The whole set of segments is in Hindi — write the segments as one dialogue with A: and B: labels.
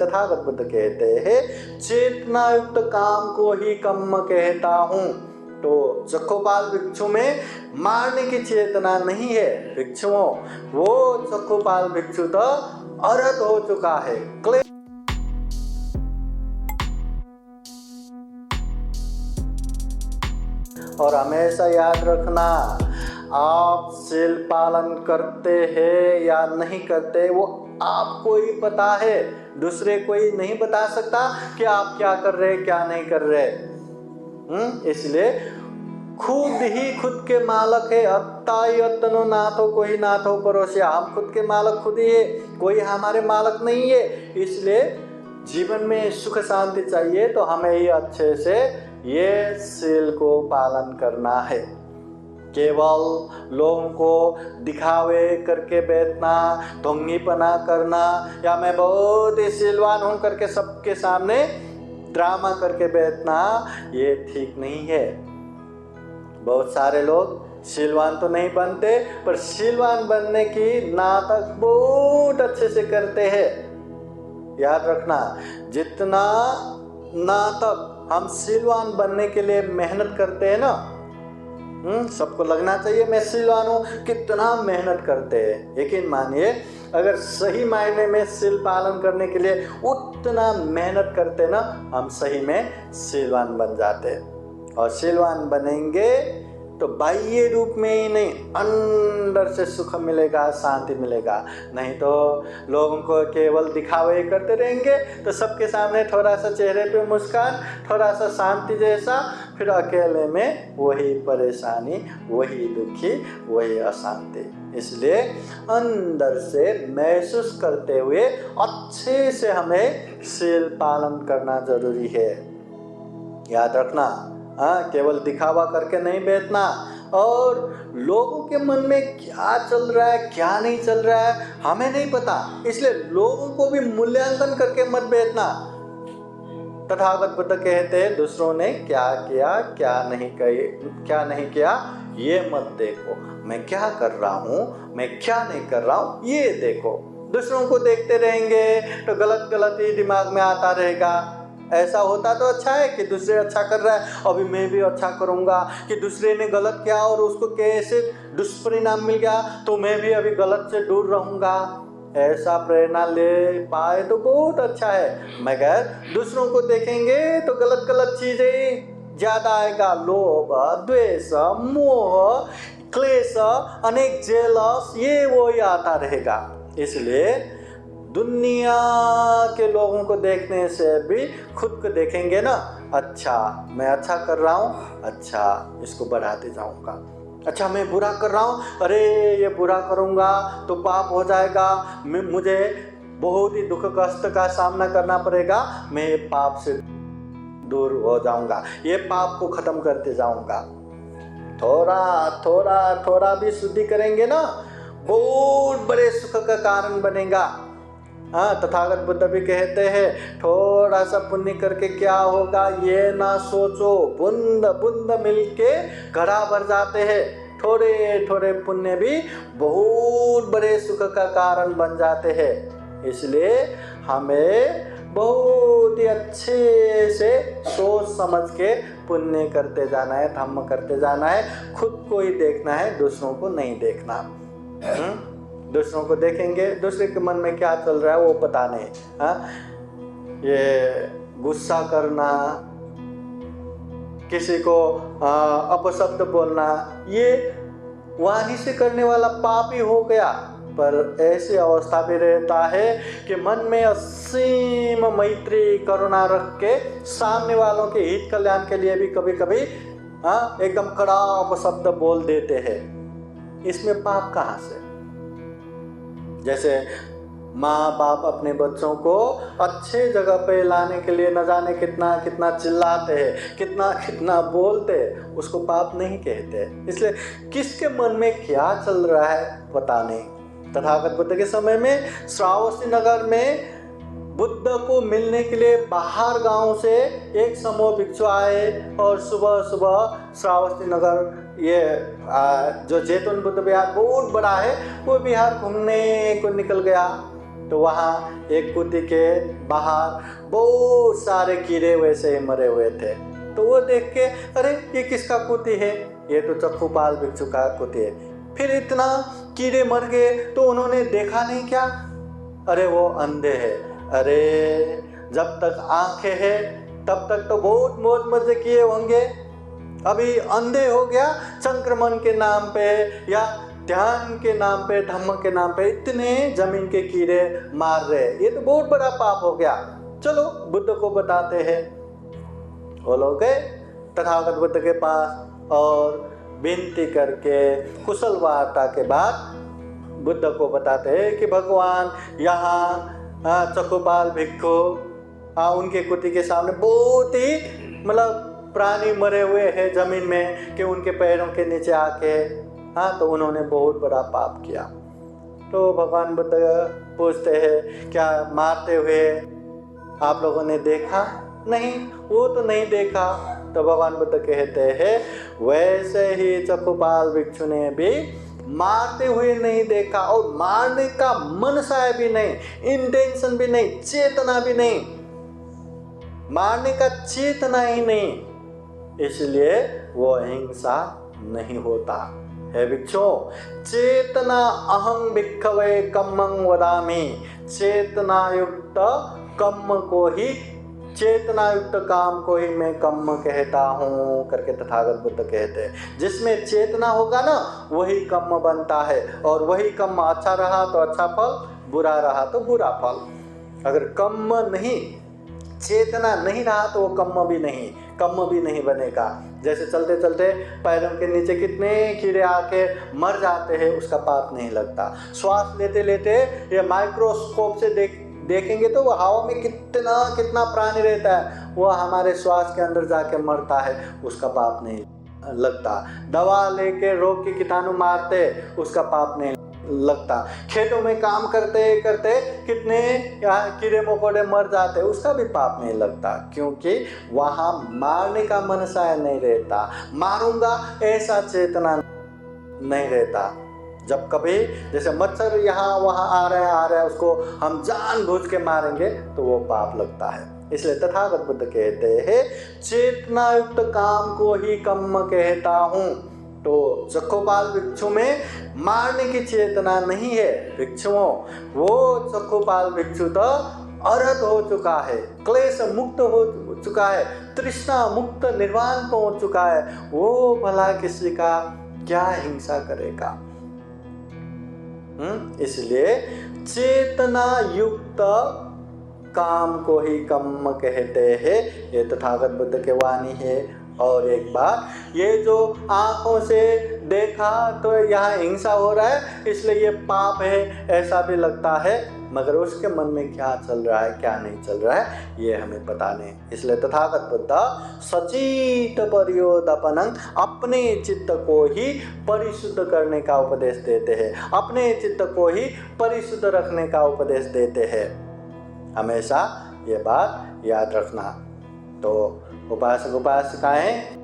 A: तथागत बुद्ध कहते हैं चेतना युक्त काम को ही कर्म कहता हूँ। तो चक्कोपाल भिक्षु में मारने की चेतना नहीं है भिक्षुओं, वो चक्कोपाल भिक्षु तो अरहत हो चुका है। और हमेशा याद रखना, आप शील पालन करते हैं या नहीं करते वो आपको ही पता है, दूसरे कोई नहीं बता सकता कि आप क्या कर रहे क्या नहीं कर रहे। इसलिए खुद ही खुद के मालक है। अत्ताई अत्तनो नाथो कोई नाथो परोसिया, हम खुद के मालक खुद ही है, कोई हमारे मालक नहीं है। इसलिए जीवन में सुख शांति चाहिए तो हमें ही अच्छे से ये शील को पालन करना है। केवल लोगों को दिखावे करके बैठना, ढोंगीपना करना, या मैं बहुत ही शीलवान हूँ करके सबके सामने ड्रामा करके बैठना, ये ठीक नहीं है। बहुत सारे लोग शीलवान तो नहीं बनते, पर शीलवान बनने की नाटक बहुत अच्छे से करते हैं। याद रखना, जितना नाटक हम शीलवान बनने के लिए मेहनत करते हैं ना, सबको लगना चाहिए मैं शीलवान हूँ, कितना मेहनत करते हैं। यकीन मानिए अगर सही मायने में शील पालन करने के लिए उतना मेहनत करते ना, हम सही में शीलवान बन जाते। और शीलवान बनेंगे तो बाह्य रूप में ही नहीं, अंदर से सुख मिलेगा, शांति मिलेगा। नहीं तो लोगों को केवल दिखावे करते रहेंगे तो सबके सामने थोड़ा सा चेहरे पे मुस्कान, थोड़ा सा शांति जैसा, फिर अकेले में वही परेशानी, वही दुखी, वही अशांति। इसलिए अंदर से महसूस करते हुए अच्छे से हमें शील पालन करना जरूरी है। याद रखना, केवल दिखावा करके नहीं बैठना। और लोगों के मन में क्या चल रहा है क्या नहीं चल रहा है हमें नहीं पता, इसलिए लोगों को भी मूल्यांकन करके मत बैठना। तथागत बुद्ध कहते हैं दूसरों ने क्या किया क्या नहीं किया ये मत देखो, मैं क्या कर रहा हूँ मैं क्या नहीं कर रहा हूँ ये देखो। दूसरों को देखते रहेंगे तो गलत गलत ही दिमाग में आता रहेगा। ऐसा होता तो अच्छा है कि दूसरे अच्छा कर रहा है, अभी मैं भी अच्छा करूँगा, कि दूसरे ने गलत किया और उसको कैसे दुष्परिणाम मिल गया तो मैं भी अभी गलत से दूर रहूँगा। ऐसा प्रेरणा ले पाए तो बहुत अच्छा है, मगर दूसरों को देखेंगे तो गलत गलत चीज़ें ज़्यादा आएगा। लोभ, द्वेष, मोह, क्लेश, अनेक जेलस, ये वो ही आता रहेगा। इसलिए दुनिया के लोगों को देखने से भी खुद को देखेंगे ना, अच्छा मैं अच्छा कर रहा हूँ, अच्छा इसको बढ़ाते जाऊँगा। अच्छा मैं बुरा कर रहा हूँ, अरे ये बुरा करूँगा तो पाप हो जाएगा, मुझे बहुत ही दुख कष्ट का सामना करना पड़ेगा, मैं ये पाप से दूर हो जाऊँगा, ये पाप को ख़त्म करते जाऊँगा। थोड़ा थोड़ा थोड़ा भी शुद्धि करेंगे ना, बहुत बड़े सुख का कारण बनेगा। तथागत बुद्ध भी कहते हैं थोड़ा सा पुण्य करके क्या होगा ये ना सोचो, बूंद बूंद मिलके घड़ा भर जाते हैं। थोड़े थोड़े पुण्य भी बहुत बड़े सुख का कारण बन जाते हैं। इसलिए हमें बहुत ही अच्छे से सोच समझ के पुण्य करते जाना है, धर्म करते जाना है। खुद को ही देखना है, दूसरों को नहीं देखना। दूसरों को देखेंगे, दूसरे के मन में क्या चल रहा है वो पता नहीं। ये गुस्सा करना, किसी को अपशब्द बोलना, ये वाणी से करने वाला पाप ही हो गया। पर ऐसी अवस्था भी रहता है कि मन में असीम मैत्री करुणा रख के सामने वालों के हित कल्याण के लिए भी कभी कभी एकदम कड़ा अपशब्द बोल देते हैं। इसमें पाप कहाँ से? जैसे माँ बाप अपने बच्चों को अच्छे जगह पे लाने के लिए न जाने कितना कितना चिल्लाते हैं, कितना कितना बोलते हैं, उसको पाप नहीं कहते। इसलिए किसके मन में क्या चल रहा है पता नहीं। तथागत बुद्ध के समय में श्रावस्ती नगर में बुद्ध को मिलने के लिए बाहर गांव से एक समूह भिक्षु आए और सुबह सुबह श्रावस्ती नगर, ये जो जैतून बुद्ध विहार बहुत बड़ा है, वो विहार घूमने को निकल गया। तो वहाँ एक कुटी के बाहर बहुत सारे कीड़े वैसे ही मरे हुए थे। तो वो देख के, अरे ये किसका कुटी है? ये तो चक्षुपाल भिक्षु का कुटी है। फिर इतना कीड़े मर गए तो उन्होंने देखा नहीं क्या? अरे वो अंधे हैं। अरे जब तक आंखें हैं तब तक तो बहुत मौज मजे किए होंगे, अभी अंधे हो गया, संक्रमण के नाम पे या ध्यान के नाम पे, धम्म के नाम पे इतने जमीन के कीड़े मार रहे, ये तो बहुत बड़ा पाप हो गया। चलो बुद्ध को बताते हैं। वो लोग गए तथागत बुद्ध के पास और विनती करके कुशल वार्ता के बाद बुद्ध को बताते हैं कि भगवान यहाँ चक्षुपाल भिक्षु उनके कुटी के सामने बहुत ही मतलब प्राणी मरे हुए हैं जमीन में कि उनके पैरों के नीचे आके, तो उन्होंने बहुत बड़ा पाप किया। तो भगवान बुद्ध पूछते हैं, क्या मारते हुए आप लोगों ने देखा? नहीं, वो तो नहीं देखा। तो भगवान बुद्ध कहते हैं, वैसे ही चक्षुपाल भिक्षु ने भी मारते हुए नहीं देखा और मारने का मनसा भी नहीं, इंटेंशन भी नहीं, चेतना भी नहीं, मारने का चेतना ही नहीं, इसलिए वो अहिंसा नहीं होता है। भिक्षु, चेतना अहं भिक्खवे कम्मं वदामि, चेतना युक्त कम्म को ही, चेतना युक्त काम को ही मैं कम्म कहता हूँ करके तथागत बुद्ध कहते हैं। जिसमें चेतना होगा ना वही कम्म बनता है, और वही कम्म अच्छा रहा तो अच्छा फल, बुरा रहा तो बुरा फल। अगर कम्म नहीं, चेतना नहीं रहा तो वो कम्म भी नहीं बनेगा। जैसे चलते चलते पैरों के नीचे कितने कीड़े आके मर जाते हैं, उसका पाप नहीं लगता। श्वास लेते लेते ये माइक्रोस्कोप से देखेंगे तो वो हवा में कितना कितना प्राणी रहता है, वो हमारे श्वास के अंदर जाके मरता है, उसका पाप नहीं लगता। दवा लेके रोग के कीटाणु मारते, उसका पाप नहीं लगता। खेतों में काम करते करते कितने कीड़े मकोड़े मर जाते, उसका भी पाप नहीं लगता, क्योंकि वहाँ मारने का मनसा नहीं रहता, मारूंगा ऐसा चेतना नहीं रहता। जब कभी जैसे मच्छर यहाँ वहाँ आ रहा है उसको हम जानबूझ के मारेंगे तो वो पाप लगता है। इसलिए तथागत बुद्ध कहते हैं, चेतना युक्त काम को ही कम्म कहता हूँ। तो चक्षुपाल भिक्षु में मारने की चेतना नहीं है। भिक्षुओं, वो चक्षुपाल भिक्षु तो अरहत हो चुका है, क्लेश मुक्त हो चुका है, तृष्णा मुक्त निर्वाण पहुंच चुका है, वो भला किसी का क्या हिंसा करेगा। इसलिए चेतना युक्त काम को ही कम्म कहते हैं, ये तथागत बुद्ध के वाणी है। और एक बात, ये जो आंखों से देखा तो यहाँ हिंसा हो रहा है इसलिए ये पाप है ऐसा भी लगता है, मगर उसके मन में क्या चल रहा है क्या नहीं चल रहा है ये हमें पता नहीं। इसलिए तथागत बुद्ध सचित पर्योदपनं, अपने चित्त को ही परिशुद्ध करने का उपदेश देते हैं, अपने चित्त को ही परिशुद्ध रखने का उपदेश देते हैं। हमेशा ये बात याद रखना। तो उपासक उपासिकाएं,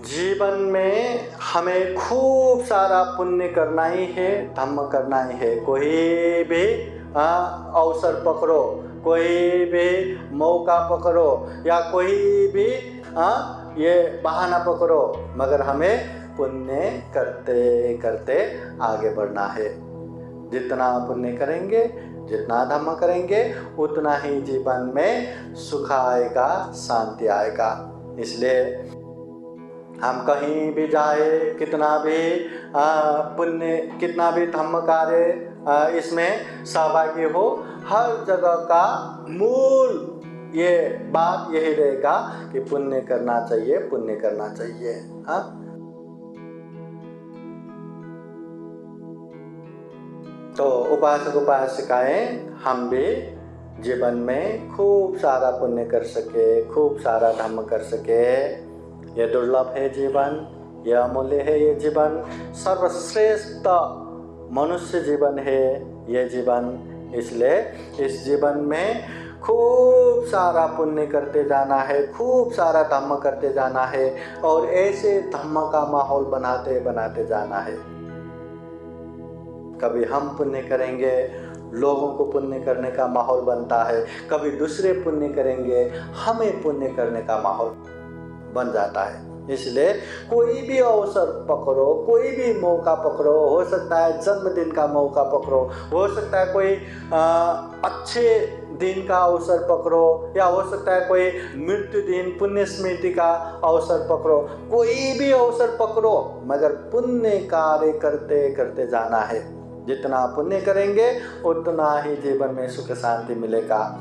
A: जीवन में हमें खूब सारा पुण्य करना ही है, धम्म करना ही है। कोई भी अवसर पकड़ो, कोई भी मौका पकड़ो या कोई भी ये बहाना पकड़ो, मगर हमें पुण्य करते करते आगे बढ़ना है। जितना पुण्य करेंगे, जितना धम्म करेंगे, उतना ही जीवन में सुख आएगा, शांति आएगा। इसलिए हम कहीं भी जाए, कितना भी पुण्य, कितना भी धम्म कार्य इसमें सहभागी हो, हर जगह का मूल ये बात यही रहेगा कि पुण्य करना चाहिए, पुण्य करना चाहिए। तो उपासक उपासिकाएं, हम भी जीवन में खूब सारा पुण्य कर सके, खूब सारा धर्म कर सके। ये दुर्लभ है जीवन, ये अमूल्य है ये जीवन, सर्वश्रेष्ठ मनुष्य जीवन है ये जीवन। इसलिए इस जीवन में खूब सारा पुण्य करते जाना है, खूब सारा धम्म करते जाना है और ऐसे धम्म का माहौल बनाते बनाते जाना है। कभी हम पुण्य करेंगे लोगों को पुण्य करने का माहौल बनता है, कभी दूसरे पुण्य करेंगे, हमें पुण्य करने का माहौल बन जाता है। इसलिए कोई भी अवसर पकड़ो, कोई भी मौका पकड़ो, हो सकता है जन्मदिन का मौका पकड़ो, हो सकता है कोई अच्छे दिन का अवसर पकड़ो, या हो सकता है कोई मृत्यु दिन, पुण्य स्मृति का अवसर पकड़ो, कोई भी अवसर पकड़ो, मगर पुण्य कार्य करते करते जाना है। जितना पुण्य करेंगे उतना ही जीवन में सुख शांति मिलेगा।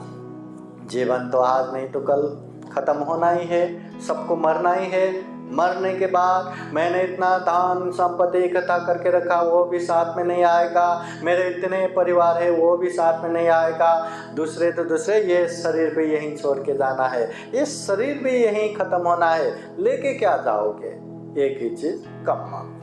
A: जीवन तो आज नहीं तो कल खत्म होना ही है, सबको मरना ही है। मरने के बाद मैंने इतना धन संपत्ति इकट्ठा करके रखा, वो भी साथ में नहीं आएगा, मेरे इतने परिवार है वो भी साथ में नहीं आएगा, दूसरे तो दूसरे, ये शरीर भी यहीं छोड़ के जाना है, ये शरीर भी यहीं खत्म होना है। लेके क्या जाओगे? एक ही चीज, कर्म।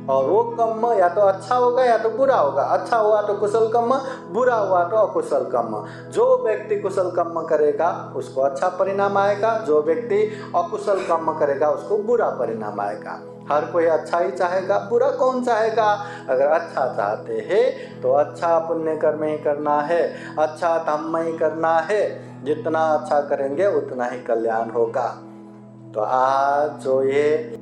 A: और वो कर्म या तो अच्छा होगा या तो बुरा होगा। अच्छा हुआ तो कुशल कर्म, बुरा हुआ तो अकुशल कर्म। जो व्यक्ति कुशल कर्म करेगा उसको अच्छा परिणाम आएगा, जो व्यक्ति अकुशल कर्म करेगा उसको बुरा परिणाम आएगा। हर कोई अच्छा ही चाहेगा, बुरा कौन चाहेगा? अगर अच्छा चाहते हैं तो अच्छा पुण्य कर्म ही करना है, अच्छा धम्म ही करना है। जितना अच्छा करेंगे उतना ही कल्याण होगा। तो आज जो ये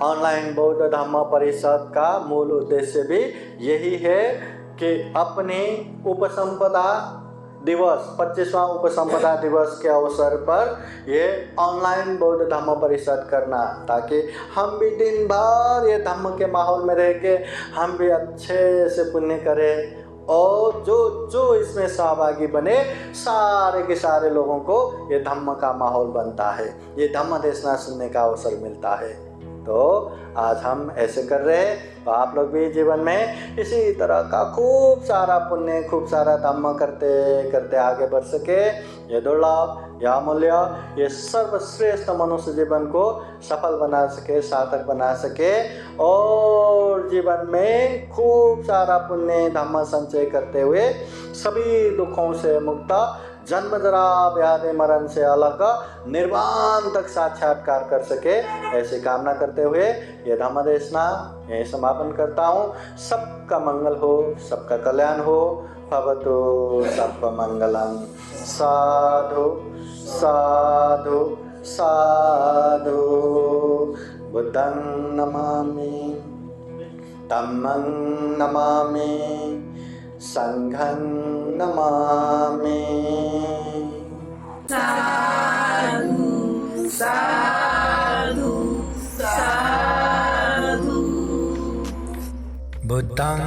A: ऑनलाइन बौद्ध धम्म परिषद का मूल उद्देश्य भी यही है कि अपने उपसंपदा दिवस, 25वां उपसंपदा दिवस के अवसर पर ये ऑनलाइन बौद्ध धम्म परिषद करना, ताकि हम भी दिन भर ये धम्म के माहौल में रह के हम भी अच्छे से पुण्य करें, और जो इसमें सहभागी बने सारे के सारे लोगों को ये धम्म का माहौल बनता है, ये धम्म देशना सुनने का अवसर मिलता है। तो आज हम ऐसे कर रहे हैं, तो आप लोग भी जीवन में इसी तरह का खूब सारा पुण्य, खूब सारा धम्म करते करते आगे बढ़ सके। ये दुर्लभ, यह अमूल्य, ये सर्वश्रेष्ठ मनुष्य जीवन को सफल बना सके, सार्थक बना सके, और जीवन में खूब सारा पुण्य धम्म संचय करते हुए सभी दुखों से मुक्त, जन्म जरा व्याधि मरण से अलग निर्वाण तक साक्षात्कार कर सके, ऐसी कामना करते हुए ये धम्म देशना यही समापन करता हूँ। सबका मंगल हो, सबका कल्याण हो। भवतु सर्वमंगलम। साधु साधु साधु। बुद्धं नमामि, धम्मं नमामि, संघं नमामि।
B: साधु साधु साधु।
C: बुद्धं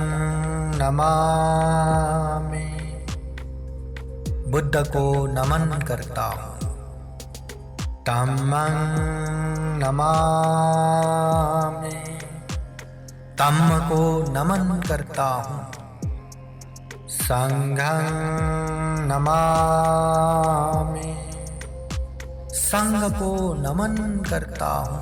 C: नमामि, बुद्ध को नमन करता हूँ। धम्मं नमामि, धम्म को नमन करता हूँ। संघं नमामि, संघ को नमन करता हूँ।